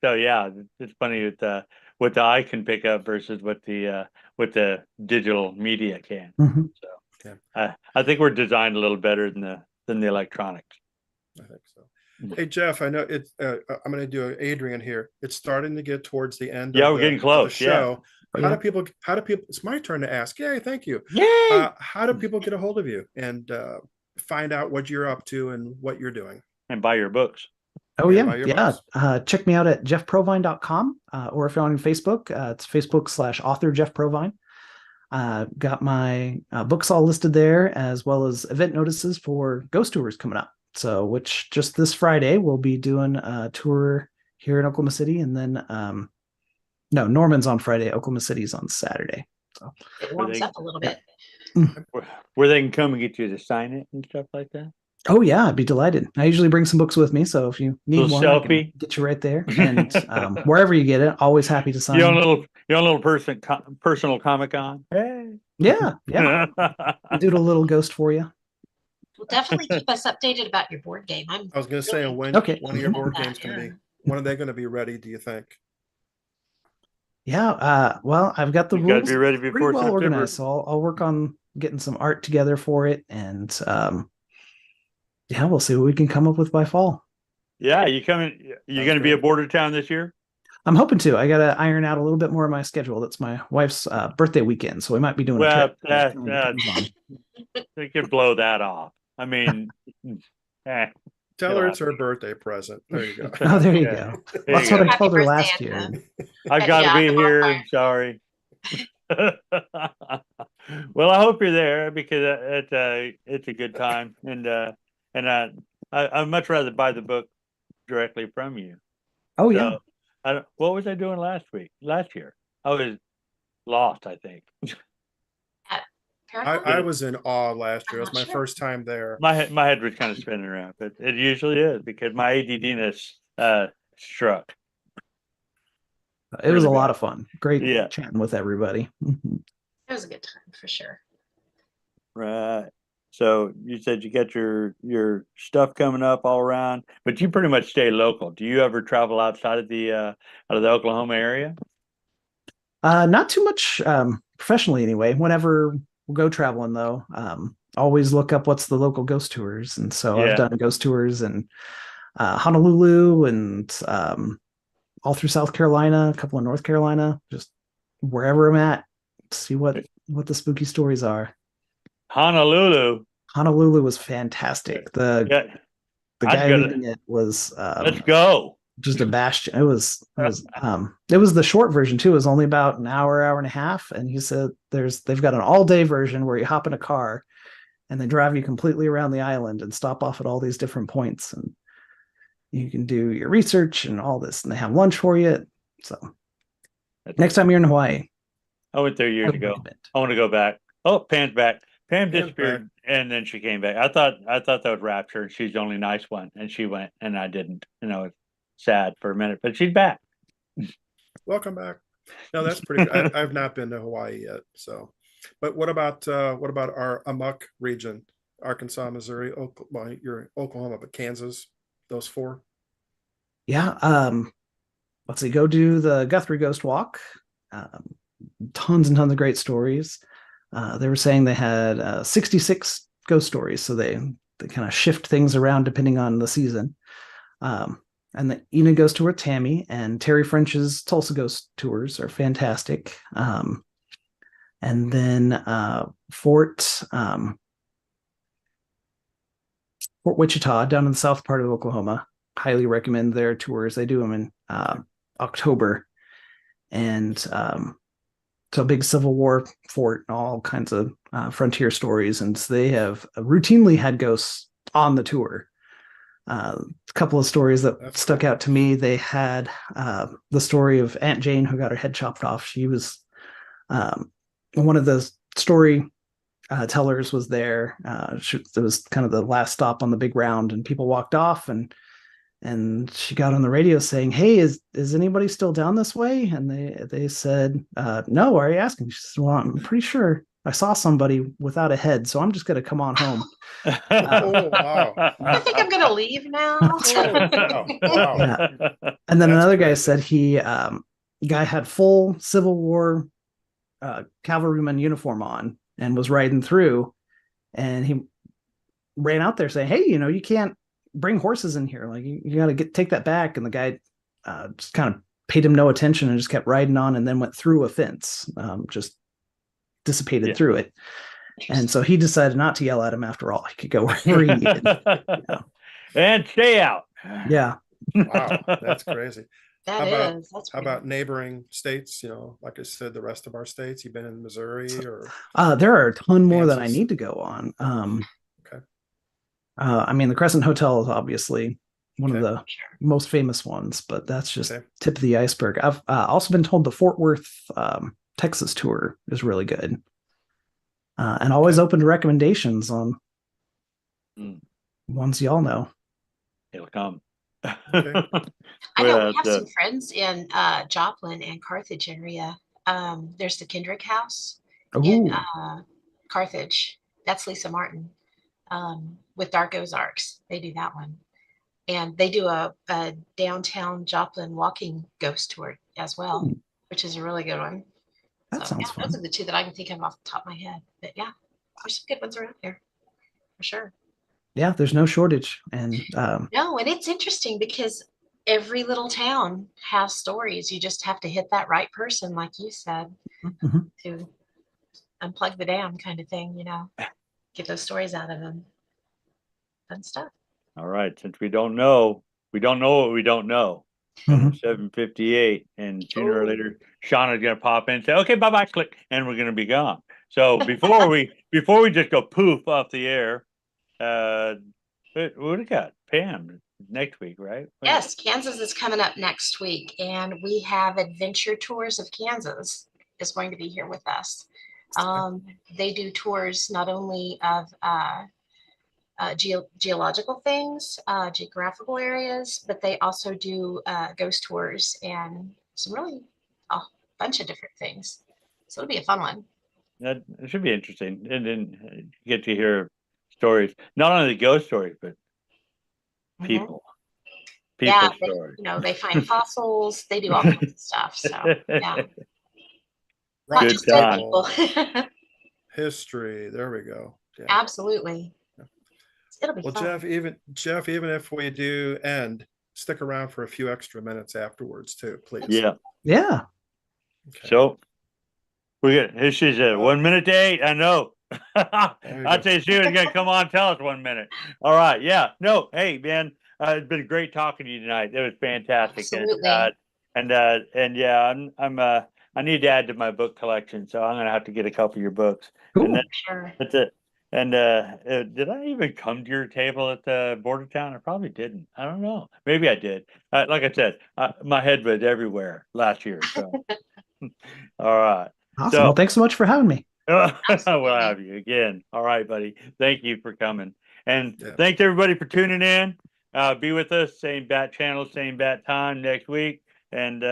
so yeah, it's funny with what the eye can pick up versus what the digital media can. So I think we're designed a little better than the electronics. I think so. Hey Jeff, I know it's. I'm going to do Adrian here. It's starting to get towards the end. Yeah, we're getting close. The show. Yeah. How do people? It's my turn to ask. Yay! Thank you. Yay! How do people get a hold of you and find out what you're up to and what you're doing? And buy your books. Oh yeah. Check me out at jeffprovine.com, or if you're on Facebook, it's Facebook/author Jeff Provine. Got my books all listed there, as well as event notices for ghost tours coming up. So, which just this Friday we'll be doing a tour here in Oklahoma City, and then Norman's on Friday, Oklahoma City's on Saturday. So it warms up a little bit. Where they can come and get you to sign it and stuff like that. Oh yeah, I'd be delighted. I usually bring some books with me, so if you need one, I can get you right there. And wherever you get it, always happy to sign. Your own little personal Comic-Con. Hey. Yeah. I do a little ghost for you. Well, definitely keep us updated about your board game. I was going to say, when one of your board games going to be? When are they going to be ready, do you think? Yeah, well, I've got the rules be ready before well organized, so I'll work on getting some art together for it, and we'll see what we can come up with by fall. Yeah, you're going to be a border town this year? I'm hoping to. I got to iron out a little bit more of my schedule. That's my wife's birthday weekend, so we might be doing a trip. They could blow that off. I mean, tell her it's her birthday present. There you go. Oh, there you go. That's what I told her last year. I've got to be here. I'm sorry. Well, I hope you're there, because it's a good time, and I'd much rather buy the book directly from you. Oh yeah. What was I doing last year? I was lost, I think. I was in awe last year. It was my first time there. My head was kind of spinning around, but it usually is, because my ADDness struck. It was a lot of fun. Great chatting with everybody. It was a good time for sure. Right. So you said you got your stuff coming up all around, but you pretty much stay local. Do you ever travel outside of the Oklahoma area? Not too much professionally, anyway. Whenever we'll go traveling, though, always look up what's the local ghost tours, and so I've done ghost tours in Honolulu and all through South Carolina, a couple in North Carolina, just wherever I'm at, see what the spooky stories are. Honolulu was fantastic. The guy leading it was let's go. Just a bastion. It was the short version too. It was only about an hour and a half, and he said they've got an all-day version where you hop in a car and they drive you completely around the island and stop off at all these different points. And You can do your research and all this, and they have lunch for you. So next time you're in Hawaii, I went there I years would ago. recommend. I want to go back. Oh, Pam's back. Pam Pam's disappeared and then she came back. I thought that would rapture. She's the only nice one, and she went, and I didn't. It's sad for a minute, but she's back. Welcome back. No, that's pretty good. I've not been to Hawaii yet. So, but what about our A.M.O.K region? Arkansas, Missouri, well, you're Oklahoma, but Kansas, those four. Yeah. Let's see. Go do the Guthrie Ghost Walk. Tons and tons of great stories. They were saying they had 66 ghost stories, so they kind of shift things around depending on the season. And the Enid Ghost Tour with Tammy and Terry French's Tulsa Ghost Tours are fantastic. And then Fort Wichita down in the south part of Oklahoma. Highly recommend their tours. They do them in October. And so big Civil War fort and all kinds of frontier stories. And so they have routinely had ghosts on the tour. A couple of stories that stuck out to me. They had the story of Aunt Jane who got her head chopped off. She was one of the story tellers was there. It was kind of the last stop on the big round, and people walked off, and she got on the radio saying, "Hey, is anybody still down this way?" And they said, "No, why are you asking?" She said, "Well, I'm pretty sure I saw somebody without a head, so I'm just going to come on home." Oh, wow. I think I'm gonna leave now. Oh, wow. Yeah. And then That's another guy crazy. said guy had full Civil War cavalryman uniform on and was riding through, and he ran out there saying, "Hey, you can't bring horses in here. Like you got to take that back." And the guy just kind of paid him no attention and just kept riding on, and then went through a fence, just dissipated through it. And so he decided not to yell at him after all. He could go wherever he needed. And stay out. Yeah. Wow, that's crazy. That's How about neighboring states? Like I said, the rest of our states. You've been in Missouri or there are a ton more that I Kansas? need to go on. Okay. I mean, the Crescent Hotel is obviously one of Okay. the most famous ones, but that's just Okay. tip of the iceberg. I've also been told the Fort Worth, Texas tour is really good, and always open to recommendations on ones y'all know. It'll come. Okay. I know we have some friends in Joplin and Carthage area. There's the Kendrick House in Carthage. That's Lisa Martin with Dark Ozarks. They do that one. And they do a downtown Joplin walking ghost tour as well, which is a really good one. That sounds fun. Those are the two that I can think of off the top of my head. But yeah, there's some good ones around here for sure. Yeah, there's no shortage. And no, and it's interesting because every little town has stories. You just have to hit that right person, like you said, to unplug the dam kind of thing, get those stories out of them. Fun stuff. All right. Since we don't know what we don't know. 7:58, and sooner or later Shauna's gonna pop in and say, "Okay, bye-bye," click, and we're gonna be gone. So before we just go poof off the air, what do we got? Pam next week, right? Yes, Kansas is coming up next week, and we have Adventure Tours of Kansas is going to be here with us. They do tours not only of geological things, geographical areas, but they also do ghost tours and some really a bunch of different things. So it'll be a fun one. That it should be interesting, and then get to hear stories, not only the ghost stories, but people stories. They find fossils. They do all kinds of stuff. So yeah, Not Good just time. people. History. There we go. Yeah. Absolutely. It'll be Well, fun. Jeff, even if we do end, stick around for a few extra minutes afterwards too, please. Yeah. Okay. So we're good. This is 1 minute to 8. I know. I'd say she was gonna come on and tell us 1 minute. All right. Yeah. No. Hey, man. It's been great talking to you tonight. It was fantastic. Absolutely. And yeah, I need to add to my book collection, so I'm gonna have to get a couple of your books. Cool. And then, Sure. that's it. And did I even come to your table at the Border Town? I probably didn't. I don't know. Maybe I did. Like I said, my head was everywhere last year. So, all right. Awesome. So, Well, thanks so much for having me. we'll Absolutely. have you again. All right, buddy. Thank you for coming. And Yeah. thanks everybody for tuning in. Be with us, same bat channel, same bat time next week. And